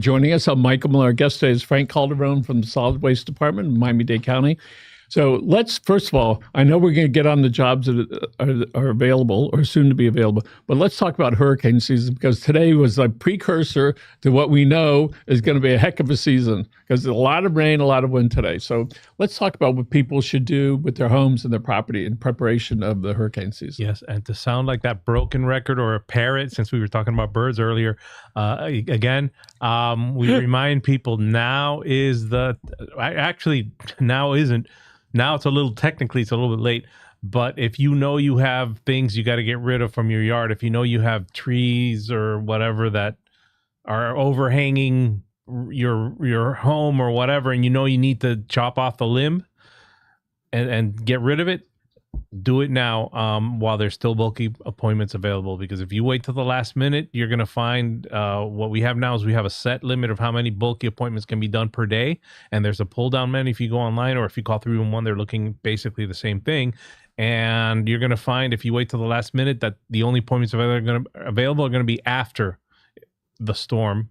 Joining us, I'm Michael Miller. Our guest today is Frank Calderon from the Solid Waste Department in Miami-Dade County. So let's, first of all, I know we're going to get on the jobs that are available or soon to be available, but let's talk about hurricane season, because today was a precursor to what we know is going to be a heck of a season, because there's a lot of rain, a lot of wind today. So let's talk about what people should do with their homes and their property in preparation of the hurricane season. Yes, and to sound like that broken record or a parrot, since we were talking about birds earlier, we remind people now it's a little, technically it's a little bit late, but if you know you have things you got to get rid of from your yard, if you know you have trees or whatever that are overhanging your home or whatever, and you know you need to chop off the limb and get rid of it, do it now while there's still bulky appointments available, because if you wait till the last minute, you're going to find what we have now is we have a set limit of how many bulky appointments can be done per day, and there's a pull down menu if you go online, or if you call 311, they're looking basically the same thing. And you're going to find if you wait till the last minute that the only appointments available are going to be after the storm.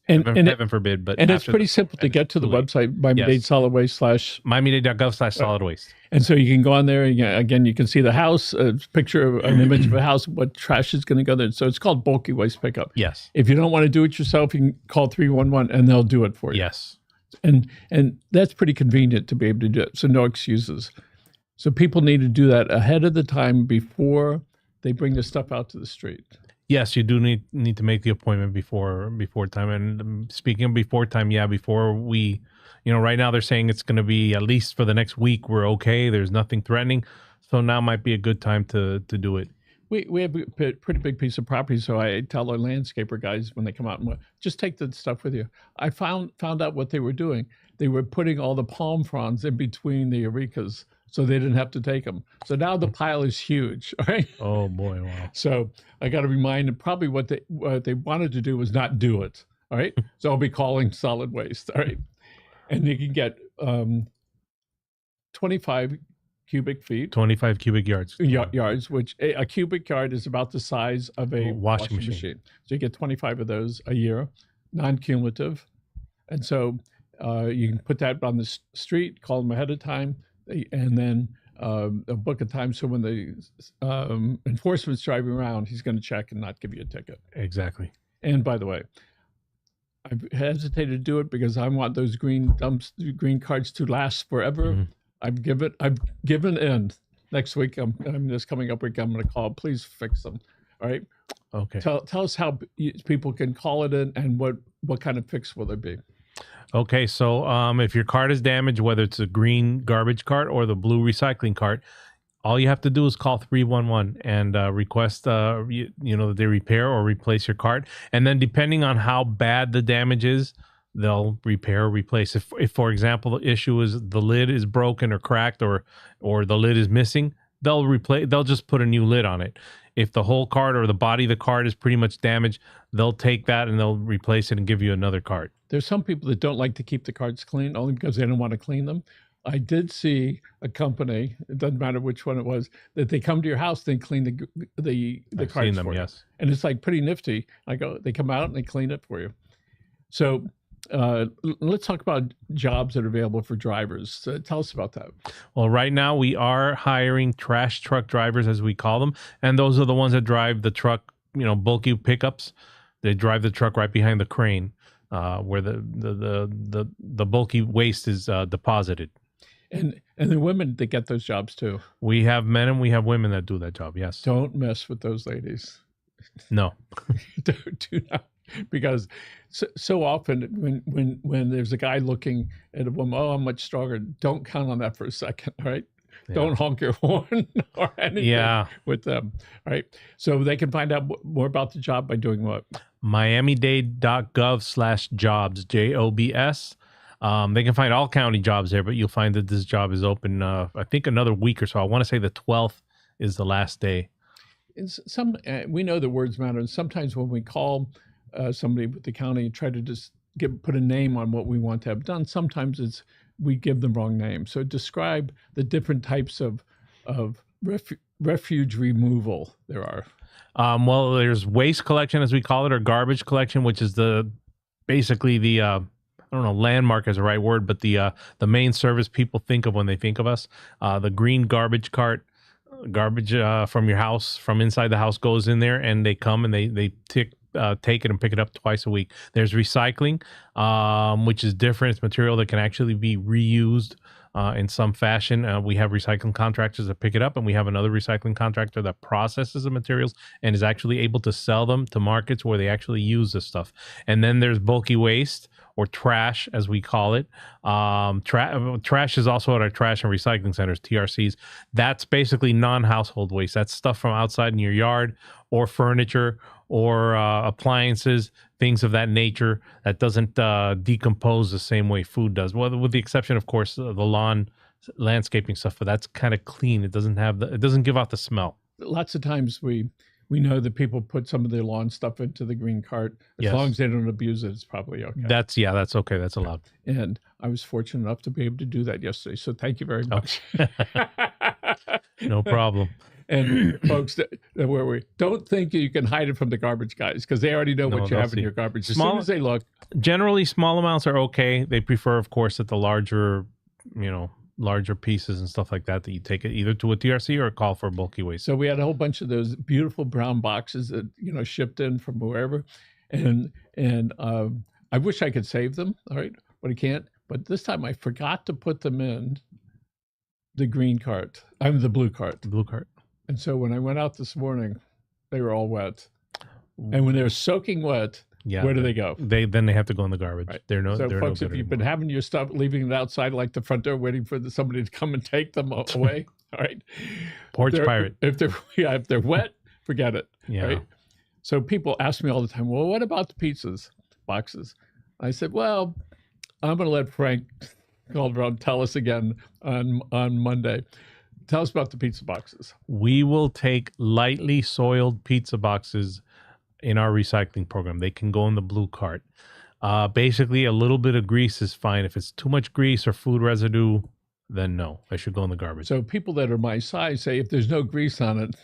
And heaven forbid, but it's pretty simple to get to the website, Miami-Dade Solid Waste / Miami-Dade.gov/solid-waste. And so you can go on there. Again, you can see the house, a picture, an image of a house, what trash is going to go there. So it's called bulky waste pickup. Yes. If you don't want to do it yourself, you can call 311 and they'll do it for you. Yes. And that's pretty convenient to be able to do it. So no excuses. So people need to do that ahead of the time before they bring the stuff out to the street. Yes, you do need to make the appointment before time. And speaking of before time, before we, right now they're saying it's going to be at least for the next week. We're okay. There's nothing threatening. So now might be a good time to do it. We have a pretty big piece of property, so I tell our landscaper guys when they come out, just take the stuff with you. I found out what they were doing. They were putting all the palm fronds in between the eureka's, so they didn't have to take them. So now the pile is huge, all right? Oh, boy, wow. So I got to remind them, probably what they wanted to do was not do it, all right? So I'll be calling solid waste, all right? And you can get 25 cubic feet. 25 cubic yards. Yards, which a cubic yard is about the size of a washing machine. So you get 25 of those a year, non-cumulative. And so you can put that on the street, call them ahead of time, and then book a time so when the enforcement's driving around, he's going to check and not give you a ticket. Exactly. And by the way, I've hesitated to do it because I want those green cards to last forever. Mm-hmm. I've given in. Next week, I'm this coming up week, I'm going to call. Please fix them. All right. Okay. Tell us how people can call it in, and what kind of fix will there be? Okay, so if your cart is damaged, whether it's a green garbage cart or the blue recycling cart, all you have to do is call 311 and request that they repair or replace your cart. And then depending on how bad the damage is, they'll repair or replace. If for example, the issue is the lid is broken or cracked or the lid is missing, they'll just put a new lid on it. If the whole cart or the body of the cart is pretty much damaged, they'll take that and they'll replace it and give you another cart. There's some people that don't like to keep the carts clean only because they don't want to clean them. I did see a company, it doesn't matter which one it was, that they come to your house, they clean the carts seen them, for you. Yes. And it's like pretty nifty. They come out and they clean it for you. So let's talk about jobs that are available for drivers. Tell us about that. Well, right now we are hiring trash truck drivers, as we call them, and those are the ones that drive the truck, bulky pickups. They drive the truck right behind the crane, where the bulky waste is deposited. And the women that get those jobs too. We have men and we have women that do that job. Yes. Don't mess with those ladies. No. do not. Because so often when there's a guy looking at a woman, oh, I'm much stronger, don't count on that for a second, all right? Yeah. Don't honk your horn or anything with them, all right? So they can find out more about the job by doing what? Miami-Dade.gov/jobs, JOBS. They can find all county jobs there, but you'll find that this job is open, I think, another week or so. I want to say the 12th is the last day. We know that words matter, and sometimes when we call somebody with the county and try to just put a name on what we want to have done, sometimes we give them wrong names. So describe the different types of refuge removal there are. Well, there's waste collection, as we call it, or garbage collection, which is the basically the I don't know, landmark is the right word, but the main service people think of when they think of us. The green garbage cart, garbage from your house, from inside the house goes in there, and they come and they take it and pick it up twice a week. There's recycling, which is different. It's material that can actually be reused in some fashion. We have recycling contractors that pick it up, and we have another recycling contractor that processes the materials and is actually able to sell them to markets where they actually use this stuff. And then there's bulky waste, or trash, as we call it. Trash is also at our trash and recycling centers, TRCs. That's basically non-household waste. That's stuff from outside in your yard, or furniture, or appliances, things of that nature that doesn't decompose the same way food does. Well, with the exception, of course, of the landscaping stuff, but that's kind of clean. It doesn't give out the smell. Lots of times we know that people put some of their lawn stuff into the green cart. As long as they don't abuse it, it's probably okay. That's okay. That's allowed. And I was fortunate enough to be able to do that yesterday. So thank you very much. No problem. And folks, where we don't think you can hide it from the garbage guys, because they already know what you have in your garbage. As soon as they look. Generally, small amounts are okay. They prefer, of course, that the larger pieces and stuff like that you take it either to a TRC or call for bulky waste. So we had a whole bunch of those beautiful brown boxes that shipped in from wherever, and I wish I could save them, all right, but I can't. But this time I forgot to put them in the green cart. The blue cart. The blue cart. And so when I went out this morning, they were all wet, and when they're soaking wet. Yeah, where do they go? Then they have to go in the garbage. Right. They're no. So, they're folks, no if you've anymore. been having your stuff, leaving it outside like the front door, waiting for somebody to come and take them away, all right. Porch pirate. If they're wet, forget it. Yeah. Right? So people ask me all the time, well, what about the pizzas boxes? I said, well, I'm going to let Frank Calderon tell us again on Monday. Tell us about the pizza boxes. We will take lightly soiled pizza boxes in our recycling program. They can go in the blue cart. Basically, a little bit of grease is fine. If it's too much grease or food residue, then no, they should go in the garbage. So people that are my size say if there's no grease on it.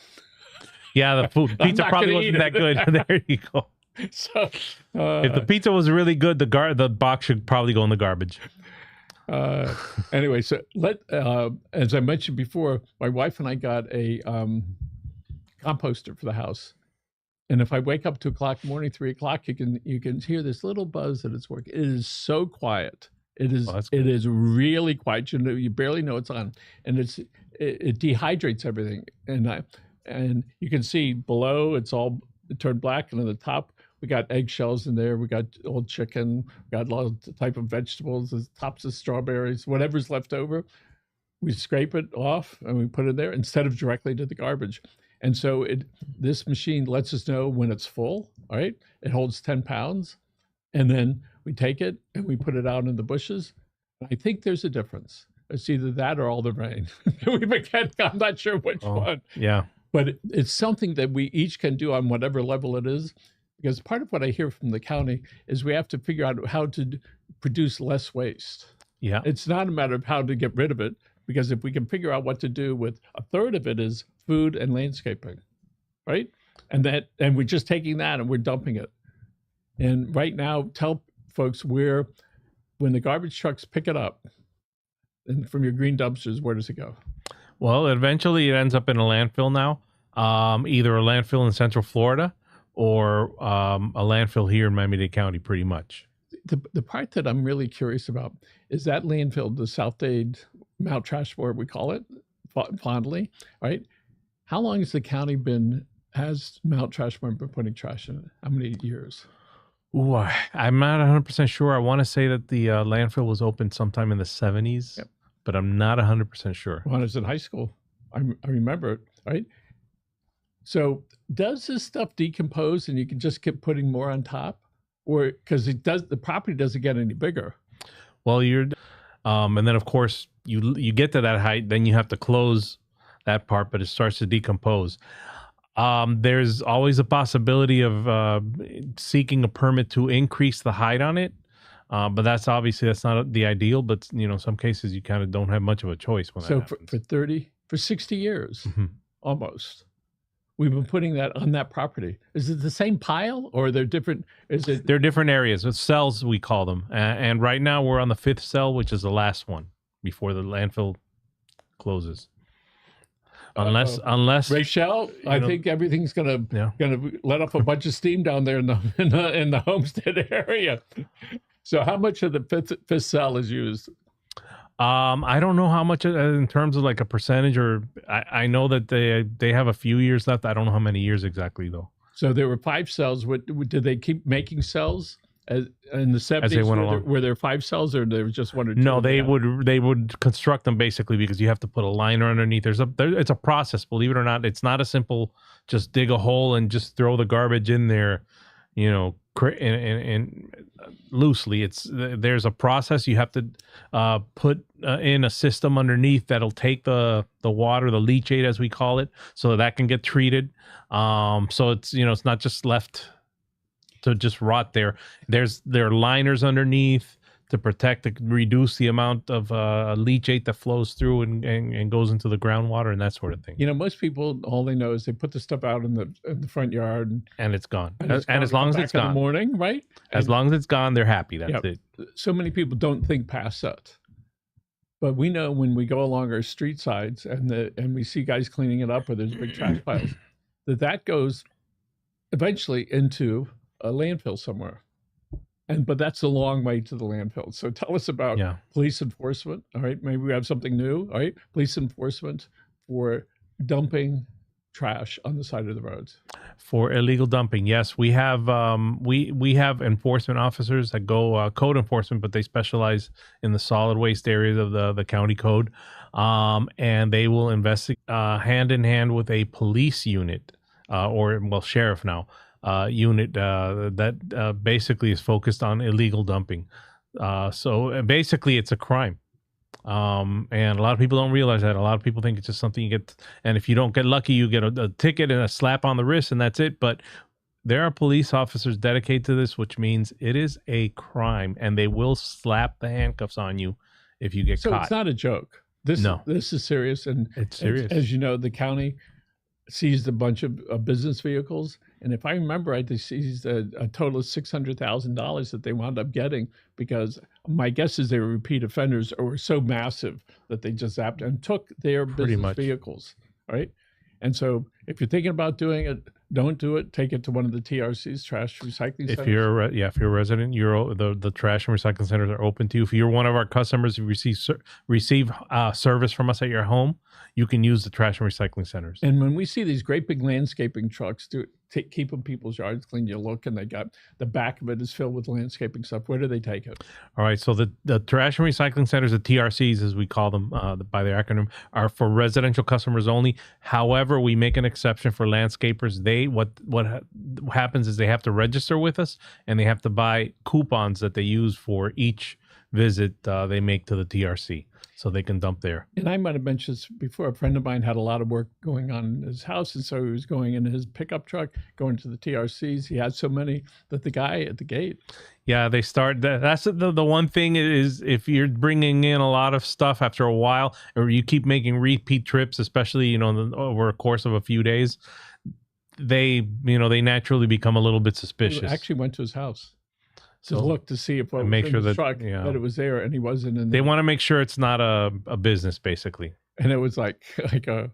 Yeah, the pizza probably wasn't that good. There you go. So if the pizza was really good, the box should probably go in the garbage. Anyway, so as I mentioned before, my wife and I got a composter for the house. And if I wake up 2 o'clock in the morning, 3 o'clock, you can hear this little buzz that it's working. It is so quiet. It is really quiet. You barely know it's on, and it dehydrates everything. And you can see below it turned black, and on the top we got eggshells in there. We got old chicken. We got a lot of type of vegetables, the tops of strawberries, whatever's left over. We scrape it off and we put it there instead of directly to the garbage. And so this machine lets us know when it's full, all right? It holds 10 pounds. And then we take it and we put it out in the bushes. I think there's a difference. It's either that or all the rain. I'm not sure which one. Yeah. But it's something that we each can do on whatever level it is. Because part of what I hear from the county is we have to figure out how to produce less waste. Yeah. It's not a matter of how to get rid of it. Because if we can figure out what to do with a third of it is food and landscaping, right? And we're just taking that and we're dumping it. And right now, tell folks when the garbage trucks pick it up, and from your green dumpsters, where does it go? Well, eventually it ends up in a landfill now, either a landfill in Central Florida or a landfill here in Miami-Dade County, pretty much. The part that I'm really curious about is that landfill, the South Dade Mount Trashmore, we call it fondly, right? How long has the county has Mount Trashmore been putting trash in it? How many years? Ooh, I'm not 100% sure. I want to say that the landfill was opened sometime in the 70s, yep. But I'm not 100% sure. When I was in high school, I remember it, right? So does this stuff decompose and you can just keep putting more on top? Or because the property doesn't get any bigger? Well, and then of course you get to that height, then you have to close that part, but it starts to decompose. There's always a possibility of seeking a permit to increase the height on it, but that's not the ideal. But some cases you kind of don't have much of a choice when that happens. For 60 years, almost, we've been putting that on that property. Is it the same pile or they're different? Is it? They're different areas. It's cells, we call them. And right now we're on the 5th cell, which is the last one before the landfill closes. Unless Rachel, I think everything's gonna let off a bunch of steam down there in the Homestead area. So how much of the fifth cell is used? I don't know how much in terms of like a percentage, or I know that they have a few years left. I don't know how many years exactly though. So there were 5 cells. Did they keep making cells in the 70s? As they went along. Were there 5 cells, or there was just 1 or 2? No, they would construct them basically because you have to put a liner underneath. It's a process, believe it or not. It's not a simple just dig a hole and just throw the garbage in there, you know, and loosely. There's a process. You have to put in a system underneath that'll take the water, the leachate as we call it, so that can get treated. So it's, you know, it's not just left to just rot there. There are liners underneath to protect, to reduce the amount of leachate that flows through and goes into the groundwater and that sort of thing. You know, most people, all they know is they put the stuff out in the front yard, and it's gone. And as long as it's gone, in the morning, right? As long as it's gone, they're happy. That's it. So many people don't think past that, but we know when we go along our street sides and we see guys cleaning it up, or there's big trash piles, that goes eventually into a landfill somewhere. But that's a long way to the landfill. So tell us about police enforcement. All right, maybe we have something new. All right, police enforcement for dumping trash on the side of the roads. For illegal dumping, yes, we have we have enforcement officers that go code enforcement, but they specialize in the solid waste areas of the county code, and they will investigate hand in hand with a police unit or sheriff now. Unit that basically is focused on illegal dumping. So basically it's a crime. And a lot of people don't realize that. A lot of people think it's just something you get, and if you don't get lucky, you get a ticket and a slap on the wrist and that's it. But there are police officers dedicated to this, which means it is a crime, and they will slap the handcuffs on you if you get caught. So it's not a joke. This is serious. And it's serious. As you know, the county seized a bunch of business vehicles, and if I remember right, they seized a total of $600,000 that they wound up getting, because my guess is they were repeat offenders or were so massive that they just zapped and took their business vehicles, right? And so if you're thinking about doing it, don't do it. Take it to one of the TRC's, trash recycling centers. If you're a resident, the trash and recycling centers are open to you. If you're one of our customers, if you receive service from us at your home, you can use the trash and recycling centers. And when we see these great big landscaping trucks keeping people's yards clean, you look and they got the back of it is filled with landscaping stuff. Where do they take it? All right. So the trash and recycling centers, the TRCs as we call them by their acronym, are for residential customers only. However, we make an exception for landscapers. What happens is they have to register with us, and they have to buy coupons that they use for each visit they make to the TRC, so they can dump there. And I might have mentioned this before. A friend of mine had a lot of work going on in his house, and so he was going in his pickup truck, going to the TRCs. He had so many that the guy at the gate. Yeah, they start. That's the one thing is, if you're bringing in a lot of stuff after a while, or you keep making repeat trips, especially over a course of a few days, they naturally become a little bit suspicious. I actually went to his house to look to see if truck that it was there, and he wasn't in there. They want to make sure it's not a business, basically. And it was like a,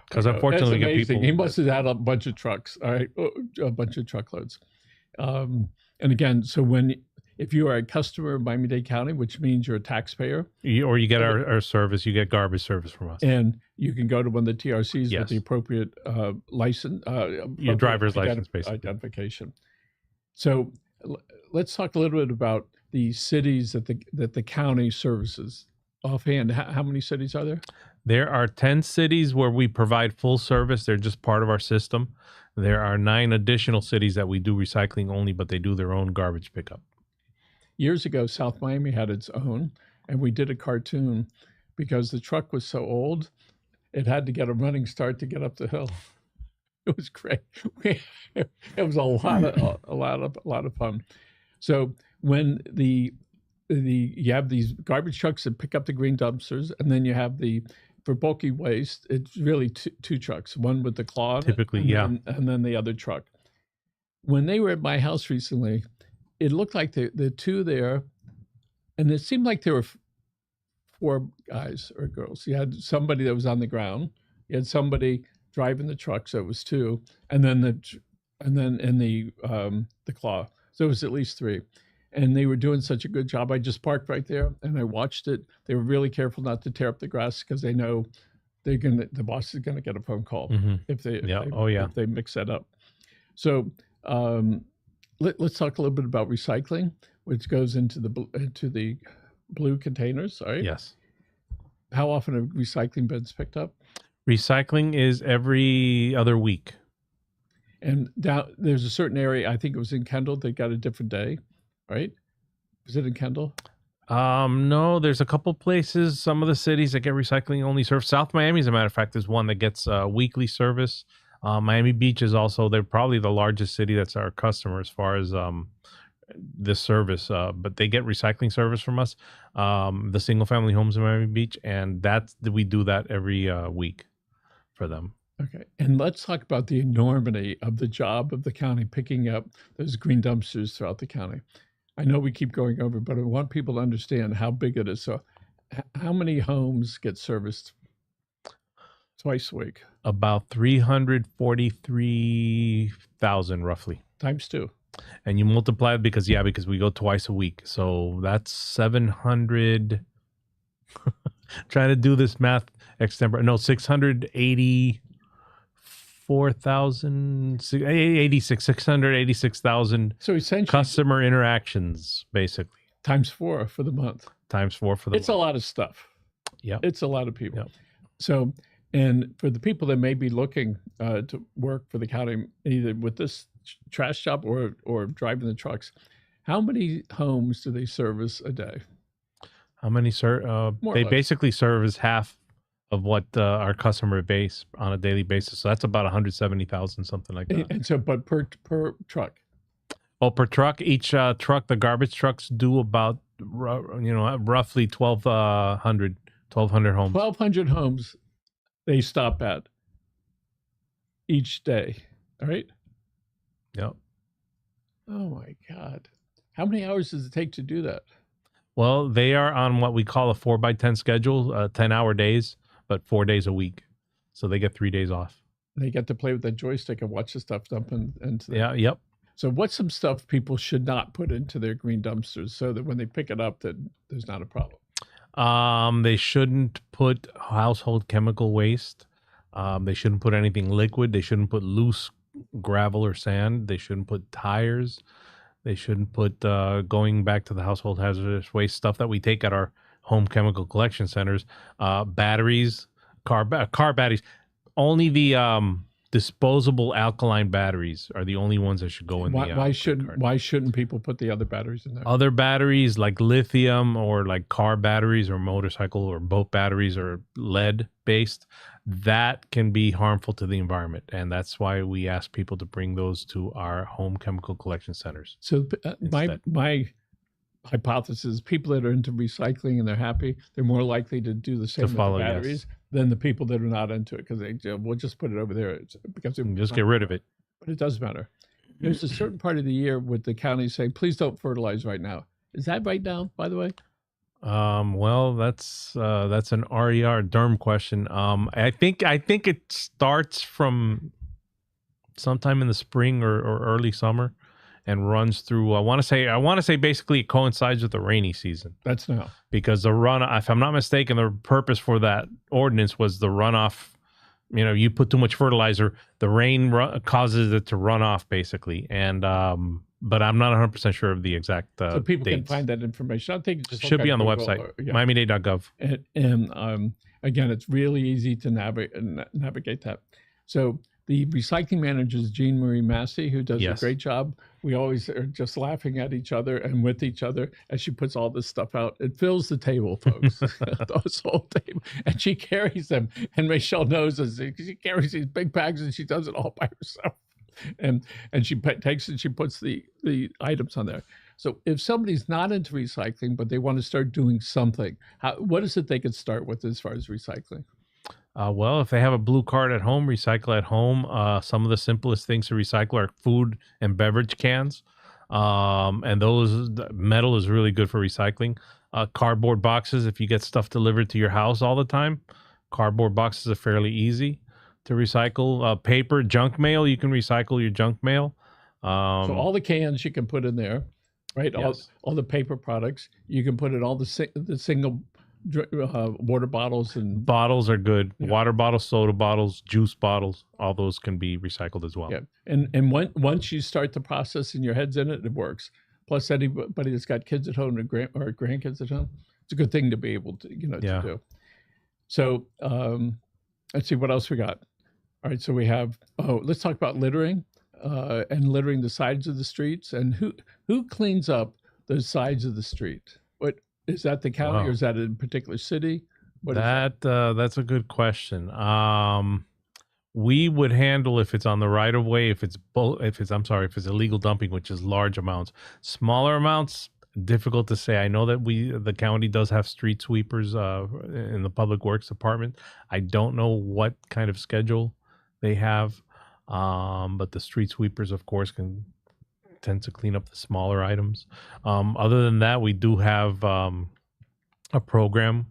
because unfortunately we get people. He must have had a bunch of trucks, all right, a bunch of truckloads. And again, so if you are a customer of Miami-Dade County, which means you're a taxpayer, or you get our service, you get garbage service from us, and you can go to one of the TRCs with the appropriate license, your driver's license, basically identification. So let's talk a little bit about the cities that the county services. Offhand, how many cities are there? There are 10 cities where we provide full service. They're just part of our system. There are 9 additional cities that we do recycling only, but they do their own garbage pickup. Years ago, South Miami had its own, and we did a cartoon because the truck was so old, it had to get a running start to get up the hill. It was great. It was a lot of fun. So when you have these garbage trucks that pick up the green dumpsters, and then you have the for bulky waste, it's really two trucks, one with the claw on it, Typically, and yeah. and then the other truck. When they were at my house recently, it looked like the two there, and it seemed like there were four guys or girls. You had somebody that was on the ground, you had somebody driving the truck, so it was two, and then in the claw, so it was at least three. And they were doing such a good job. I just parked right there and I watched it. They were really careful not to tear up the grass because they know the boss is gonna get a phone call if they if they mix that up. So let's talk a little bit about recycling, which goes into the blue containers. All right. Yes. How often are recycling bins picked up? Recycling is every other week. And down there's a certain area. I think it was in Kendall. They got a different day, right? Was it in Kendall? No, there's a couple places. Some of the cities that get recycling only service. South Miami, as a matter of fact, is one that gets weekly service. Miami Beach is also, they're probably the largest city that's our customer as far as this service, but they get recycling service from us, the single family homes in Miami Beach, and we do that every week for them. Okay, and let's talk about the enormity of the job of the county picking up those green dumpsters throughout the county. I know we keep going over, but I want people to understand how big it is. So how many homes get serviced twice a week? About 343,000 roughly. Times two. And you multiply it because we go twice a week. So that's 700. Trying to do this math extempore. No, 686,000. So essentially customer interactions, basically. Times four for the month. It's a lot of stuff. Yeah. It's a lot of people. Yep. So, and for the people that may be looking to work for the county, either with this trash job or driving the trucks, how many homes do they service a day? How many, sir? They basically service half of what our customer base on a daily basis. So that's about 170,000, something like that. And so, but per truck? Well, per truck, each truck, the garbage trucks do about, roughly 1,200 homes. 1,200 homes they stop at each day, all right? Yep. Oh, my God. How many hours does it take to do that? Well, they are on what we call a 4x10 schedule, 10-hour days, but 4 days a week. So they get 3 days off. They get to play with that joystick and watch the stuff dump into them. Yeah, yep. So what's some stuff people should not put into their green dumpsters so that when they pick it up, that there's not a problem? They shouldn't put household chemical waste. They shouldn't put anything liquid. They shouldn't put loose gravel or sand. They shouldn't put tires. They shouldn't put, going back to the household hazardous waste stuff that we take at our home chemical collection centers, batteries, car batteries. Only the disposable alkaline batteries are the only ones that should go in. Why shouldn't people put the other batteries in there? Other batteries like lithium or like car batteries or motorcycle or boat batteries or lead based, that can be harmful to the environment, and that's why we ask people to bring those to our home chemical collection centers. So my hypothesis: people that are into recycling and they're happy, they're more likely to do the same with the batteries than the people that are not into it, because we'll just put it over there because just get rid of it. But it does matter. There's a certain part of the year with the county saying, "Please don't fertilize right now." Is that right now, by the way? Well, that's an RER Derm question. I think it starts from sometime in the spring or early summer and runs through. I want to say basically it coincides with the rainy season. That's now, because the runoff, if I'm not mistaken, the purpose for that ordinance was the runoff. You put too much fertilizer, the rain causes it to run off basically, and but I'm not 100% sure of the exact so people dates. can find that information. I think it just should be on the website, Miami-Dade.gov. And again, it's really easy to navigate that. So the recycling manager is Jean Marie Massey, who does a great job. We always are just laughing at each other and with each other as she puts all this stuff out. It fills the table, folks. This whole table. And she carries them. And Michelle knows this. She carries these big bags and she does it all by herself. And she takes and she puts the items on there. So if somebody's not into recycling, but they want to start doing something, what is it they could start with as far as recycling? Well, if they have a blue card at home, recycle at home. Some of the simplest things to recycle are food and beverage cans. And metal is really good for recycling. Cardboard boxes, if you get stuff delivered to your house all the time, cardboard boxes are fairly easy to recycle. Paper, junk mail, you can recycle your junk mail. So all the cans you can put in there, right? Yes. All the paper products you can put in all the single water bottles and Bottles are good. Water bottles, soda bottles, juice bottles, all those can be recycled as well. yeah. And once you start the process and your head's in it, it works. Plus, anybody that's got kids at home or grandkids at home, it's a good thing to be able to to do. So let's see what else we got. All right, so we have. Oh, let's talk about littering. And littering the sides of the streets, and who cleans up those sides of the street? What is that, the county, Wow. or is that a particular city? What is That's a good question. We would handle if it's on the right of way, if it's if it's illegal dumping, which is large amounts. Smaller amounts, difficult to say. I know that the county does have street sweepers in the public works department. I don't know what kind of schedule they have. But the street sweepers, of course, can tend to clean up the smaller items. Other than that, we do have a program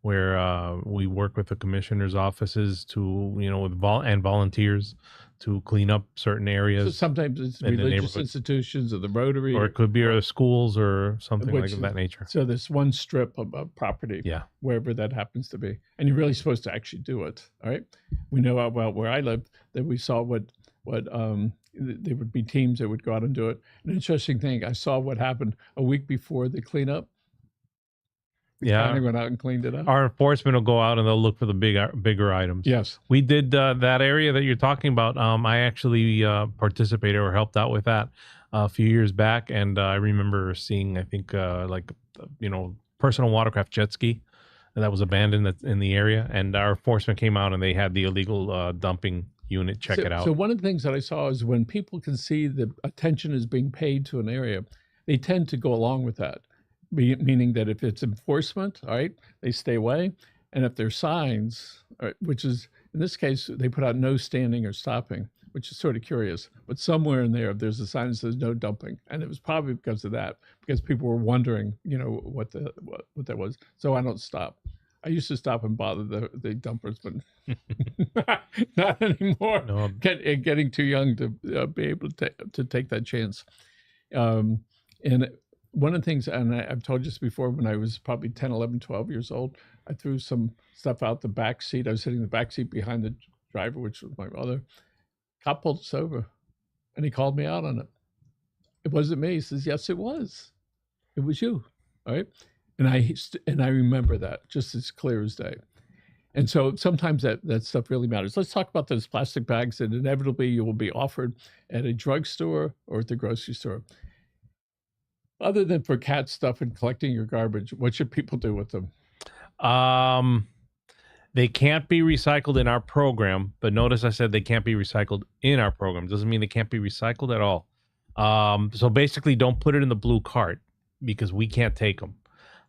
where we work with the commissioner's offices to, with volunteers to clean up certain so areas, sometimes it's in the religious neighborhood. institutions or the Rotary, or it could be our schools or something like that nature. So there's one strip of property, Yeah. wherever that happens to be, and you're really supposed to actually do it. All right, we know about where I live that we saw what there would be teams that would go out and do it. An interesting thing, I saw what happened a week before the cleanup. County went out and cleaned it up. Our enforcement will go out and they'll look for the bigger items. Yes. We did that area that you're talking about. I actually participated or helped out with that a few years back, and I remember seeing, I think, personal watercraft jet ski that was abandoned in the area, and our enforcement came out and they had the illegal dumping unit check it out. So one of the things that I saw is when people can see the attention is being paid to an area, they tend to go along with that. Meaning that if it's enforcement, all right, they stay away. And if there's signs, which is, in this case, they put out no standing or stopping, which is sort of curious. But somewhere in there's a sign that says no dumping. And it was probably because of that, because people were wondering, what that was. So I don't stop. I used to stop and bother the dumpers, but not anymore. No. Getting too young to be able to take that chance. And one of the things, and I've told you this before, when I was probably 10, 11, 12 years old, I threw some stuff out the back seat. I was sitting in the back seat behind the driver, which was my mother. Cop pulled us over, and he called me out on it. It wasn't me. He says, yes, it was. It was you. All right. And I remember that just as clear as day. And so sometimes that stuff really matters. Let's talk about those plastic bags that inevitably you will be offered at a drugstore or at the grocery store. Other than for cat stuff and collecting your garbage, what should people do with them? They can't be recycled in our program, but notice I said they can't be recycled in our program. Doesn't mean they can't be recycled at all. So basically, don't put it in the blue cart because we can't take them.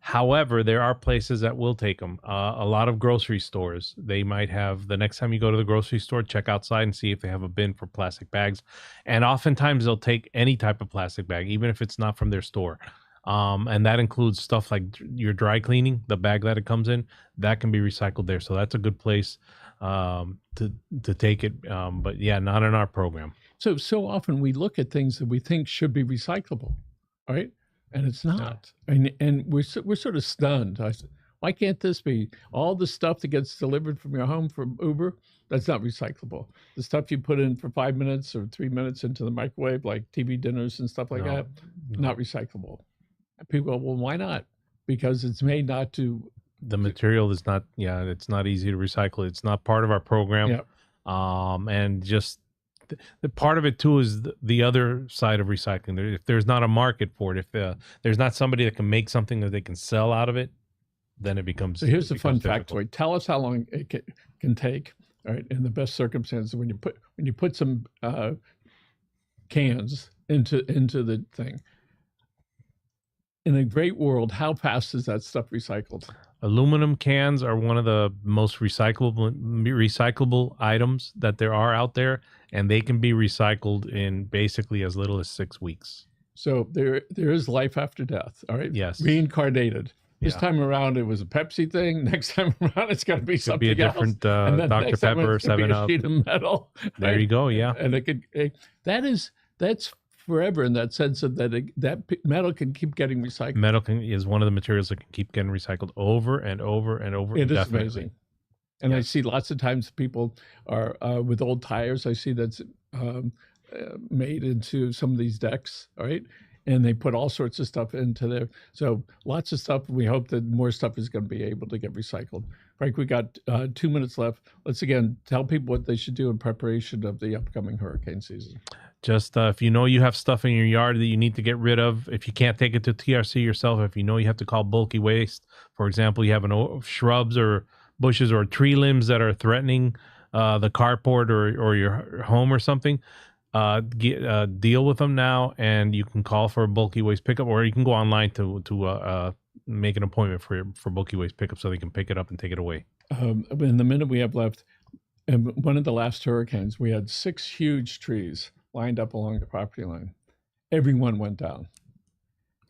However, there are places that will take them. A lot of grocery stores, they might have, the next time you go to the grocery store, check outside and see if they have a bin for plastic bags. And oftentimes they'll take any type of plastic bag, even if it's not from their store. And that includes stuff like your dry cleaning, the bag that it comes in, that can be recycled there. So that's a good place to take it. But yeah, not in our program. So often we look at things that we think should be recyclable, right? And it's not. And we're sort of stunned. I said, why can't this be? All the stuff that gets delivered from your home from Uber, that's not recyclable. The stuff you put in for 5 minutes or 3 minutes into the microwave, like TV dinners and stuff like that, not recyclable. And people go, well, why not? Because it's made not to. The material is not, it's not easy to recycle. It's not part of our program. Yeah. And just the part of it too is the other side of recycling. If there's not a market for it, if there's not somebody that can make something that they can sell out of it, then it becomes. So here's the fun difficult. factoid. Tell us how long it can take. All right, in the best circumstances, when you put some cans into the thing. In a great world, how fast is that stuff recycled? Aluminum cans are one of the most recyclable items that there are out there, and they can be recycled in basically as little as 6 weeks. So there is life after death. All right. Yes. Reincarnated. This Yeah. time around, it was a Pepsi thing. Next time around, it's going to be Could something be a different else. And then Dr. next time Pepper, it's gonna be 7 a Up. sheet of metal. There right? you go. Yeah. And it could. That's forever in that sense of that metal can keep getting recycled. Metal is one of the materials that can keep getting recycled over and over and over. It is indefinitely. amazing. And I Yes. see lots of times people are with old tires. I see that's made into some of these decks, all right? And they put all sorts of stuff into there. So lots of stuff. We hope that more stuff is going to be able to get recycled. Frank, we got 2 minutes left. Let's again tell people what they should do in preparation of the upcoming hurricane season. Just if you know you have stuff in your yard that you need to get rid of, if you can't take it to TRC yourself, if you know you have to call bulky waste, for example, you have shrubs or bushes or tree limbs that are threatening the carport or your home or something, deal with them now, and you can call for a bulky waste pickup, or you can go online to make an appointment for bulky waste pickup so they can pick it up and take it away. In the minute we have left, and one of the last hurricanes, we had 6 huge trees lined up along the property line. Everyone went down.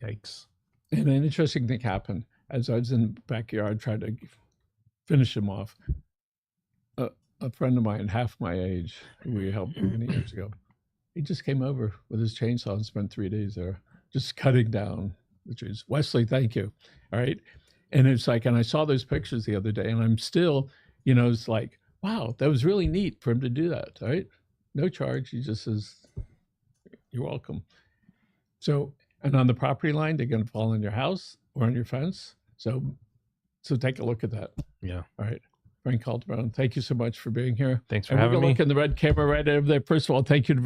Yikes. And an interesting thing happened as I was in the backyard trying to finish them off. A friend of mine, half my age, who we helped many years ago, he just came over with his chainsaw and spent 3 days there just cutting down the trees. Wesley, thank you. All right. And it's like, and I saw those pictures the other day, and I'm still, it's like, wow, that was really neat for him to do that. All right. No charge. He just says, you're welcome. So, and on the property line, they're going to fall on your house or on your fence. So take a look at that. Yeah. All right. Frank Calderon, thank you so much for being here. Thanks for and having we're going to me. look in the red camera right over there. First of all, thank you to